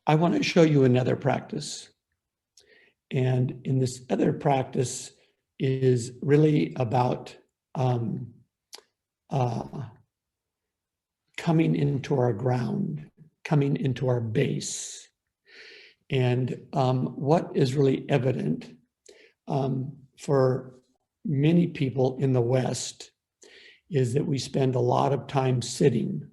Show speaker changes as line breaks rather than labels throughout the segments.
I want to show you another practice. And in this other practice is really about coming into our ground, coming into our base. And what is really evident for many people in the West is that we spend a lot of time sitting.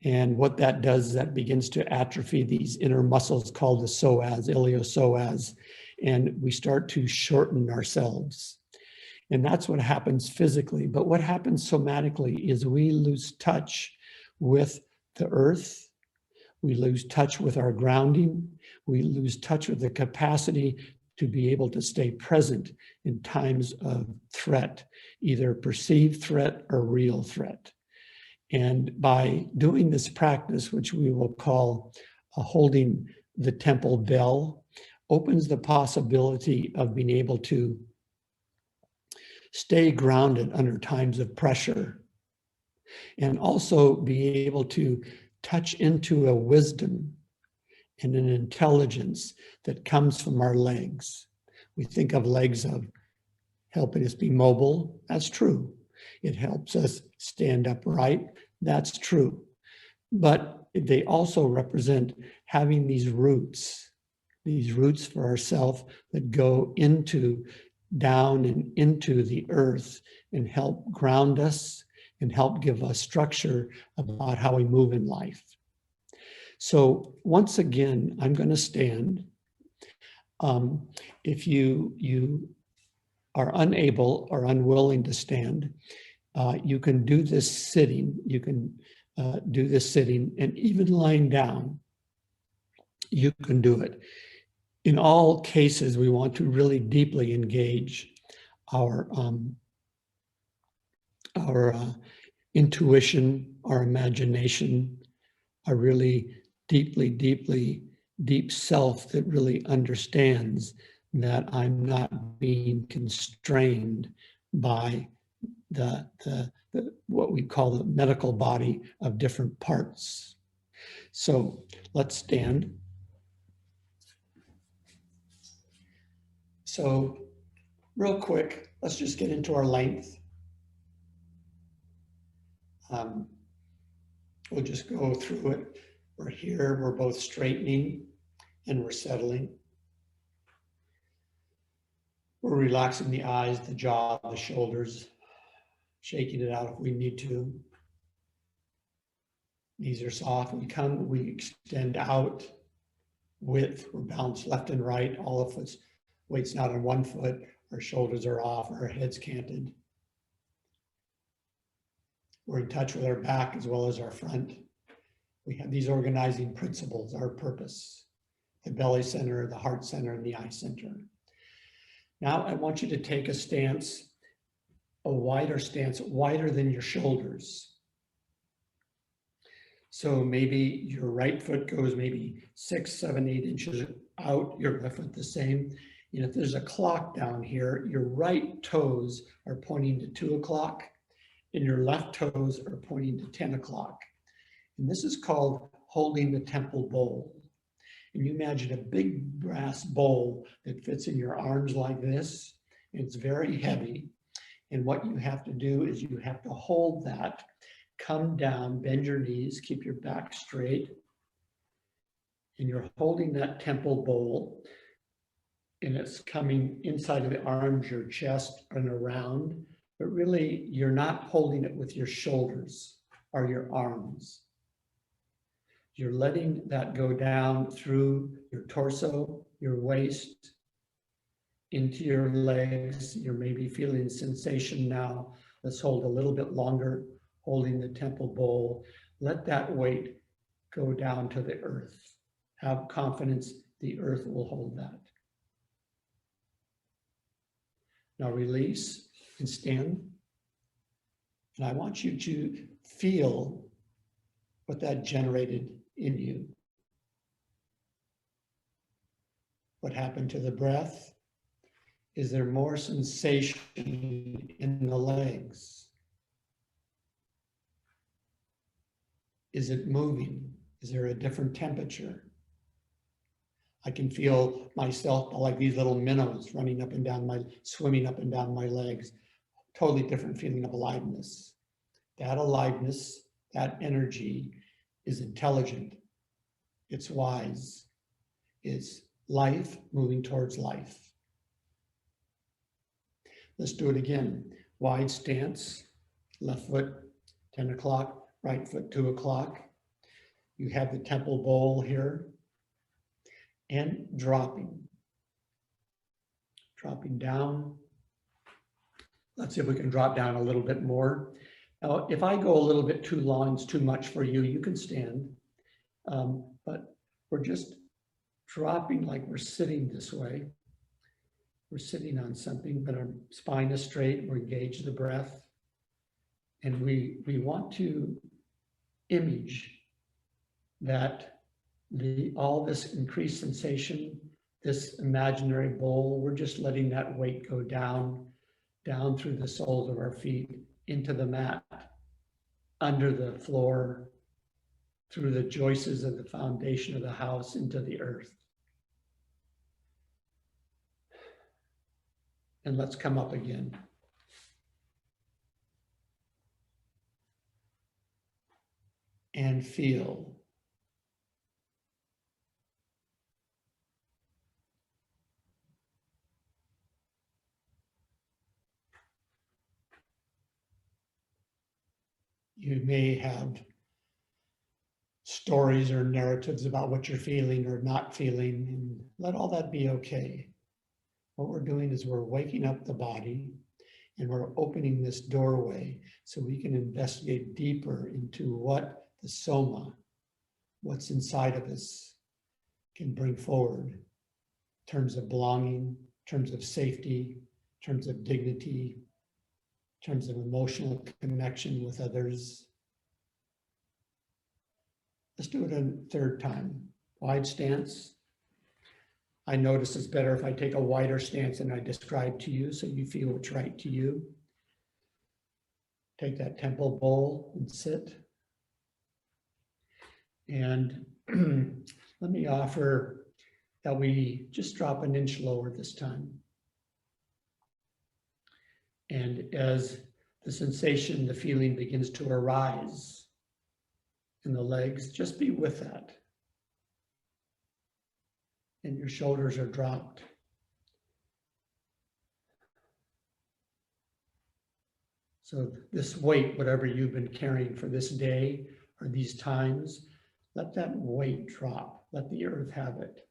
And what that does is that begins to atrophy these inner muscles called the psoas, iliopsoas, and we start to shorten ourselves. And that's what happens physically. But what happens somatically is we lose touch with the earth. We lose touch with our grounding. We lose touch with the capacity to be able to stay present in times of threat, either perceived threat or real threat. And by doing this practice, which we will call holding the temple bell, opens the possibility of being able to stay grounded under times of pressure, and also be able to touch into a wisdom and an intelligence that comes from our legs. We think of legs of helping us be mobile. That's true. It helps us stand upright. That's true. But they also represent having these roots for ourselves that go down and into the earth and help ground us and help give us structure about how we move in life. So once again, I'm going to stand. If you are unable or unwilling to stand, you can do this sitting. You can do this sitting, and even lying down, you can do it. In all cases, we want to really deeply engage our intuition, our imagination, a really deep self that really understands that I'm not being constrained by the what we call the medical body of different parts. So let's stand. So real quick, let's just get into our length. We'll just go through it. We're here, we're both straightening and we're settling. We're relaxing the eyes, the jaw, the shoulders, shaking it out if we need to. Knees are soft. We extend out, width, we're balanced left and right. All of us, weight's not on one foot, our shoulders are off, our head's canted. We're in touch with our back as well as our front. We have these organizing principles, our purpose, the belly center, the heart center, and the eye center. Now I want you to take a stance, a wider stance, wider than your shoulders. So maybe your right foot goes maybe 6, 7, 8 inches out, your left foot the same. And if there's a clock down here, your right toes are pointing to 2 o'clock and your left toes are pointing to 10 o'clock. And this is called holding the temple bowl. And you imagine a big brass bowl that fits in your arms like this. It's very heavy. And what you have to do is you have to hold that, come down, bend your knees, keep your back straight. And you're holding that temple bowl. And it's coming inside of the arms, your chest, and around. But really, you're not holding it with your shoulders or your arms. You're letting that go down through your torso, your waist, into your legs. You're maybe feeling sensation now. Let's hold a little bit longer, holding the temple bowl. Let that weight go down to the earth. Have confidence the earth will hold that. Now release and stand. And I want you to feel what that generated in you. What happened to the breath? Is there more sensation in the legs? Is it moving? Is there a different temperature? I can feel myself like these little minnows running up and down swimming up and down my legs. Totally different feeling of aliveness. That aliveness, that energy is intelligent. It's wise. It's life moving towards life. Let's do it again. Wide stance, left foot 10 o'clock, right foot 2 o'clock. You have the temple bowl here and dropping down. Let's see if we can drop down a little bit more. Now, if I go a little bit too long, it's too much for you, you can stand. But we're just dropping like we're sitting this way. We're sitting on something, but our spine is straight. We're engaged the breath. And we want to image that all this increased sensation, this imaginary bowl, we're just letting that weight go down through the soles of our feet, into the mat, under the floor, through the joists of the foundation of the house, into the earth. And let's come up again. And feel. You may have stories or narratives about what you're feeling or not feeling, and let all that be okay. What we're doing is we're waking up the body and we're opening this doorway so we can investigate deeper into what the soma, what's inside of us, can bring forward in terms of belonging, in terms of safety, in terms of dignity, in terms of emotional connection with others. Let's do it a third time. Wide stance. I notice it's better if I take a wider stance than I describe to you so you feel what's right to you. Take that temple bowl and sit. And let me offer that we just drop an inch lower this time. And as the sensation, the feeling begins to arise in the legs, just be with that. And your shoulders are dropped. So this weight, whatever you've been carrying for this day or these times, let that weight drop. Let the earth have it.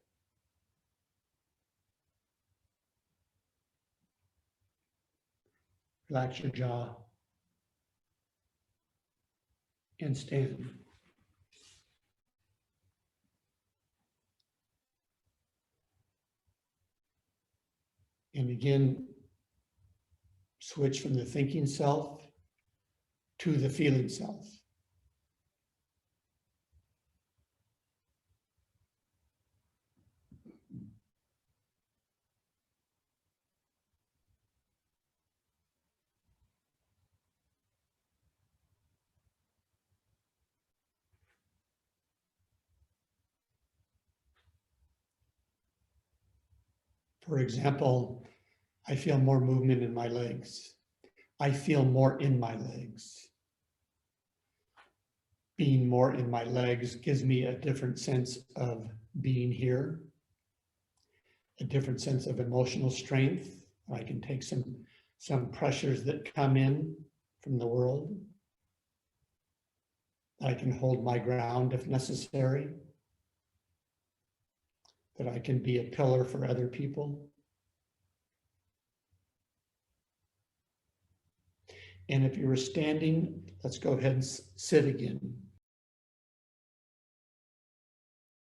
Relax your jaw and stand. And again, switch from the thinking self to the feeling self. For example, I feel more movement in my legs. I feel more in my legs. Being more in my legs gives me a different sense of being here, a different sense of emotional strength. I can take some pressures that come in from the world. I can hold my ground if necessary. That I can be a pillar for other people. And if you were standing, let's go ahead and sit again.